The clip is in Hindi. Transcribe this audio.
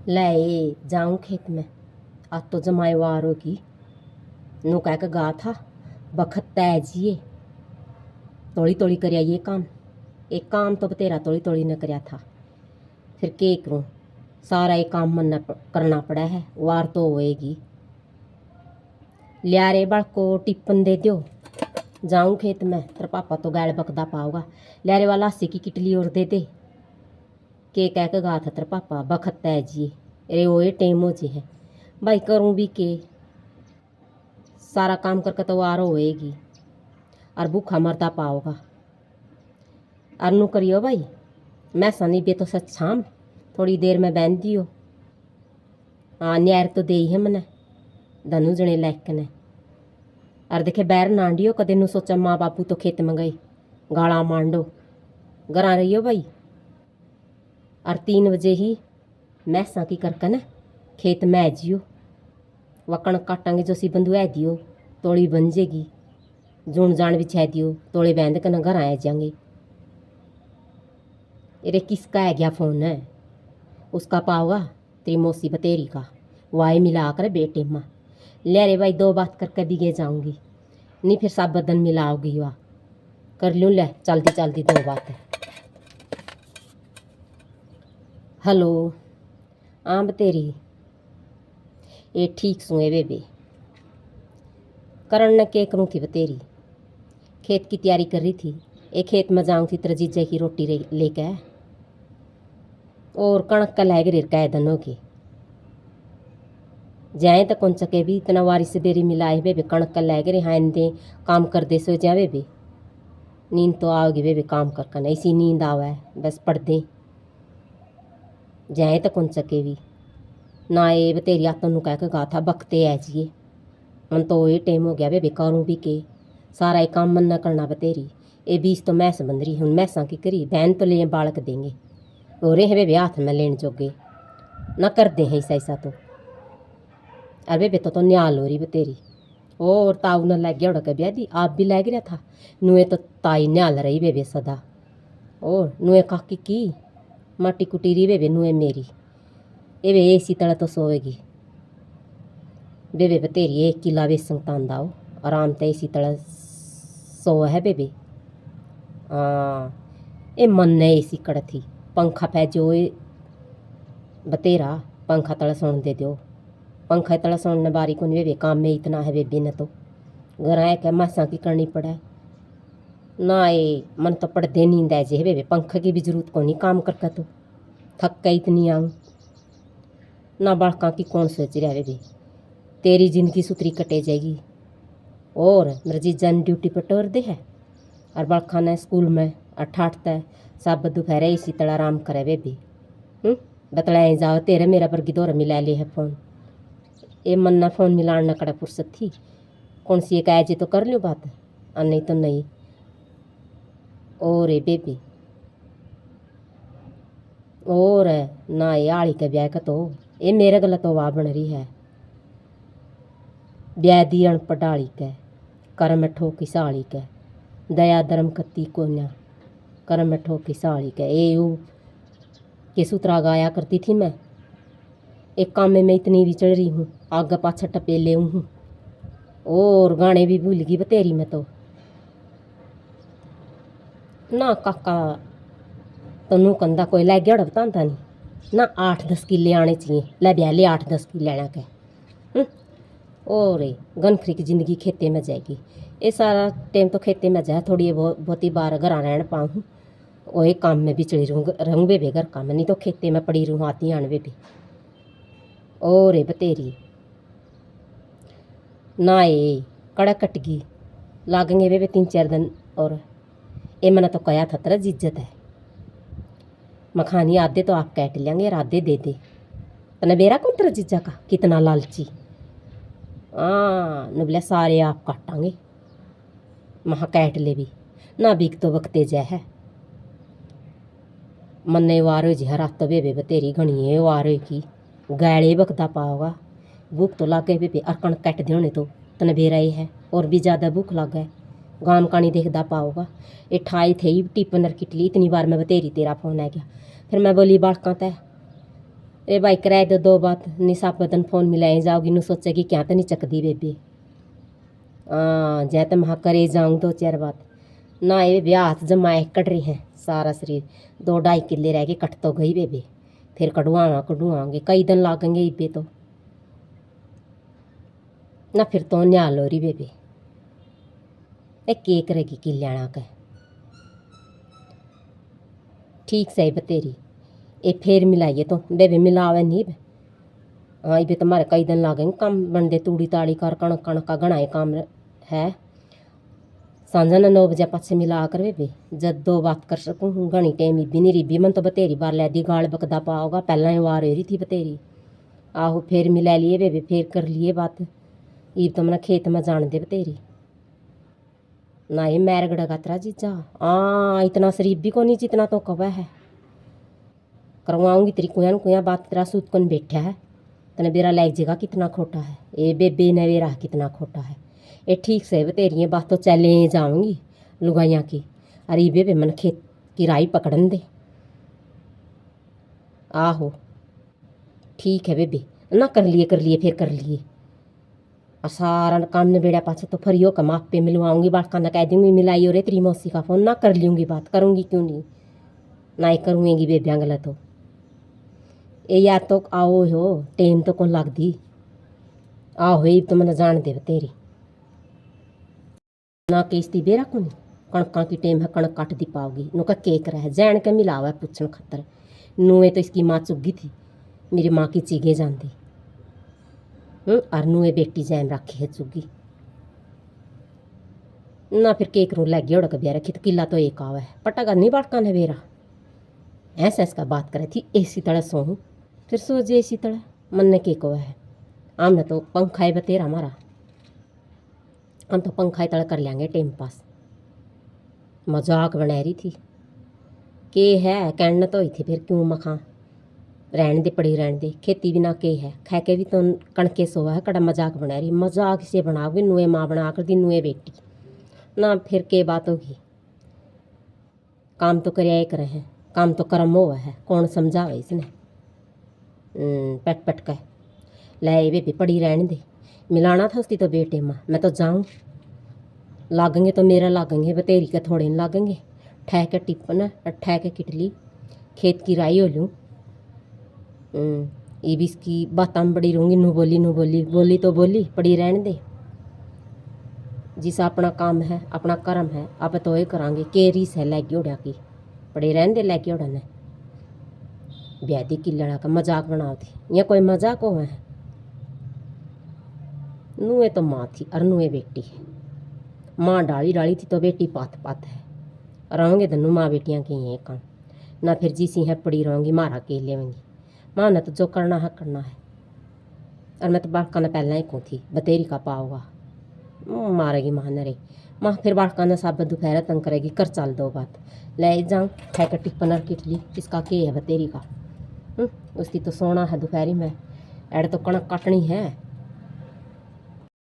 ले जाऊं खेत में। आज तो जमाई वार होगी। नू कह के गा था बखत तैजिए तोड़ी तोड़ी करिया ये काम। एक काम तो तेरा तोड़ी तोड़ी ने करया था। फिर के करूँ, सारा ये काम मन करना पड़ा है। वार तो होएगी। लिया रे बड़ को टिप्पन दे दो। जाऊं खेत में, तेरा पापा तो गैल बकदा पाओगा। लिया रे वाला लासी की किटली और दे दे। के कह के गा था तेरा पापा बखत तैजिए। अरे वो टेम हो जी है भाई, करूँ भी के। सारा काम करके तो वार होएगी और भूखा मरदा पाओगा। और नू करियो भाई, मैं सनी बे तो सच शाम थोड़ी देर में बहन दियो। हाँ न्यार तो दे है मने धनु जने लैक ने। और देखे बैर नांडियो कदे नू सोचा माँ बापू तो खेत में गए गाला मांडो। घरा रहियो भाई। और 3 बजे ही मैसा की करके न खेत में जियो। वह कणक काटांगे जो सी बंधु है दियो तोड़ी बन जेगी। जून जान बिछा दियो तोड़े बहन के न घर आ जाएंगे। अरे किसका है गया फ़ोन है? उसका पाओगा तेरी मौसी बतेरी का। वाई मिला कर बेटे माँ ले रे भाई, 2 बात करके भी गे जाऊंगी। नहीं फिर सब बदन मिलाओगी वाह। कर लूँ ले चलती चलती 2 बात है। हेलो हाँ बतेरी। ये ठीक सुए बेबे। करण ने के करूँ थी बतेरी। खेत की तैयारी कर रही थी। एक खेत में जाऊँ थी तेरे जीजे की रोटी लेके। और कणक का लैग रेर का धनों की जाए तो कौन सके भी इतना वारी से बेरी मिलाए बेबे। कणक का लैग रे हाँ दे काम कर दे सो जा बेबे। नींद तो आओगी बेबे काम कर कर ऐसी नींद आवा है बस पढ़ दे जाए तो कौन सके भी ना। ये बतेरी आतों कह के गा था बकते है जिए। मन तो ये टाइम हो गया बेबे, करूँ भी के। सारा ये काम मन न करना बतेरी। ये बीस तो मैस बंद रही हूँ मैसा की करी बहन तो ले बालक देंगे हो रहे हैं बेबे हाथ में लेने जोगे ना कर दे हैं ऐसा ऐसा तो। अरे बेबे तो न्याल हो रही बतेरी। और ताऊ न लग गया उड़क ब्याह दी आप भी लग रहा था। नुए तो ताई न्याल रही बेबे सदा। और नुए काकी की माटी कुटीरी बेबे नुए मेरी। ए बे इसी तरह तो सोएगी बेबे बतेरी। 1 किला बेसन तांदाओ आराम से इसी तरह सो है बेबे। हाँ ए मन ने इसी कड़ थी पंखा पै जो बतेरा पंखा तला सोन दे दो। पंखा तला सोन बारी को बेबे काम में इतना है बेबे ने तो घर आए क्या मासा की करनी पड़ा ना। ये मन तो पड़ दे नींद है जे बेबे पंखे की भी जरूरत को नहीं काम करके तो थक के इतनी आऊँ ना। बड़का की कौन सोच रहा बेबे तेरी जिंदगी सुथरी कटे जाएगी। और मेरे जीजा ने ड्यूटी पर टोर दे है और बड़का ने स्कूल में अठाठता है सब दोपहर इसी तरह आराम करे बेबी। बतलाए जाओ तेरे मेरा पर गिदोर मिला ले है फ़ोन। ए मन्ना फ़ोन मिलान न कड़ा फुर्सत थी। कौन सी एक आए जी तो कर लो बात और नहीं तो नहीं। और ए बेबी और ना ये आड़ी के ब्याह का तो ये मेरे गला तो वाह बन रही है। ब्याह दी अनपढ़ाड़ी के कर्म ठोकी साड़ी के दया धर्म कत्ती कोन्या कर्म ठोकी साड़ी के। ए के सूत्रा गाया करती थी मैं। एक काम में मैं इतनी भी चढ़ रही हूँ आगे पाछा टपे ले हूँ। और गाने भी भूल गई बतेरी में तो ना। काका तनु कंधा कोई लै गया बताता नहीं ना। 8-10 किले आने चाहिए लै ब्याह ले 8-10 किले लेना के। और गनखरी की ज़िंदगी खेते में जाएगी। ये सारा टाइम तो खेते में जाए थोड़ी बहुत ही बार घर रहना पाऊँ। वही काम में बिचड़ी रहूँ बेबे घर काम नहीं तो खेते में पड़ी रहूँ आती आन बेबे। और बतेरी ना ये कड़क कटगी लागेंगे बेबे 3-4 दिन। और ये मैंने तो कहा था तेरा जिज्जत है मखानी आधे तो आप काट लेंगे और आधे दे दे तने बेरा कौन तेरा जीजा का कितना लालची। हाँ नबले सारे आप काटांगे महा काट ले भी ना बिक तो वक्ते जय है मन्ने वार जी हर रात बेबे बतेरी घनी है वार की गैले बकदा पाओगा। भूख तो लागे बेबे अरकण कट दे होने तो तने बेरा ही है और भी ज़्यादा भूख लग है। गाम का नहीं देखदा पाओगा। ये ठाई थे टिपनर किटली इतनी बार मैं बतेरी तेरा फ़ोन आ गया। फिर मैं बोली बाड़का तय अरे भाई कराए दो बात निसाब बदन फोन मिलाए जाओगी नु सोचेगी क्या तो नहीं चकदी बेबी। हाँ जै तो महा करे जाऊँ 2-4 बात ना ये बेबी हाथ जमाए कट रही हैं सारा शरीर 2-2.5 किले रह गए कट तो गई बेबी फिर कढ़वाएंगे कई दिन लागेंगे इबे तो ना फिर तो न्याल हो रही बेबी ए के करेगी किल्याणा का ठीक सही बतेरी ए फिर मिलाइए तो बेबी मिलावे नहीं बे। हाँ ये तुम्हारे कई दिन लागेंगे काम बनते तूड़ी ताड़ी कर कणक कणक का घना काम है सांझा ना 9 बजे पासे मिला कर बेबी जब 2 बात कर सकूँ घनी टाइम इबी नहीं रिबी मन तो बतेरी बार लैदी गाल बकदा पाओगा पहला ही वार हो रही थी बतेरी आहो फिर मिला लिए बेबी फिर कर लिए बात ईब तो मना खेत में जान दे बतेरी ना ये मैर गड़गा तेरा जीजा हाँ इतना शरीफ भी को नहीं जितना तो कवा है करवाऊंगी तेरी कुया बात तेरा सूत कौन बैठा है तने बेरा लाइक जगह कितना खोटा है ए बेबे ने बेरा कितना खोटा है ये ठीक से तेरी बात तो चले जाऊंगी लुगाइया की अरे बेबे मन खेत की राई पकड़न दे आहो ठीक है बेबे ना कर लिए फिर कर लिए और सारा काम निबेड़ा पाछे तो फरियो का माप पे मिलवाऊंगी बात ना कह दूंगी मिलाई और तेरी मौसी का फोन ना कर लूँगी बात करूँगी क्यों नहीं ना ही करूँगी बेबियाँ गलत हो ए या तो आओ हो टेम तो कौन लगती आहो ये तो मैंने जान दे तेरी ना किश्ती बेरा को नहीं कणका की टेम है कणक काट दी पाओगी नु का केक रहा है जैन के मिलावा पूछन खतर नुए तो इसकी माँ चुगी थी मेरी माँ की चीगे जानती और नुए बेटी जैम रखी है चुगी ना फिर केक रू लग गया उड़क ब्याह रखी तो किला तो एक आवा है पटा का नहीं बाटका है बेरा ऐसा इसका बात करे थी ऐसी तरह सोहूँ फिर सोचे इसी तरह मन ने के को है आमने तो पंखा है बतेरा हमारा हम तो पंखा ही तड़ कर लेंगे टाइम पास मजाक बना रही थी के है कहना तो ही थी फिर क्यों मखा रहने दे पड़ी रहने दे खेती भी ना के है खै के भी तो कणके सोवा है कड़ा मजाक बना रही मजाक से बनाओगे नुए माँ बना कर दी नुए बेटी ना फिर के बात होगी काम तो कर करे हैं काम तो कर्म हुआ है कौन समझावे इसने पट पट का ले बेबी पड़ी रहने दे मिलाना था उसकी तो बेटे माँ मैं तो जाऊँ लागेंगे तो मेरा लागेंगे बतेरी के थोड़े नहीं लागेंगे ठह के टिप्पन ठह के किटली खेत की राई हो लूँ ये भी इसकी बात बड़ी रहूँगी नू बोली तो बोली पड़ी रहने दे जिसा अपना काम है अपना कर्म है आप तो ये करांगे के रीस है लैगी उड़ा की पड़े रहने दे लैगी उड़ा ने ब्यादी की लड़ा का मजाक बनाओ थी या कोई मजाक हो है नुए तो माँ थी और नुए बेटी है माँ डाली थी तो बेटी पात है रहोगे तो माँ बेटियाँ की ये काम ना फिर जिसी है पड़ी रहूँगी मारा के लेवेंगी माँ ने तो जो करना है और मैं तो बाड़का ने पहला ही को थी बतेरी का पाओगा मारेगी माँ नरे माँ फिर बाड़का ने सब दोपहर तंग करेगी कर चल 2 बात ले जाऊँ है का टिप्पन किटली इसका के है बतेरी का उसकी तो सोना है दोपहरी में एड तो कणक काटनी है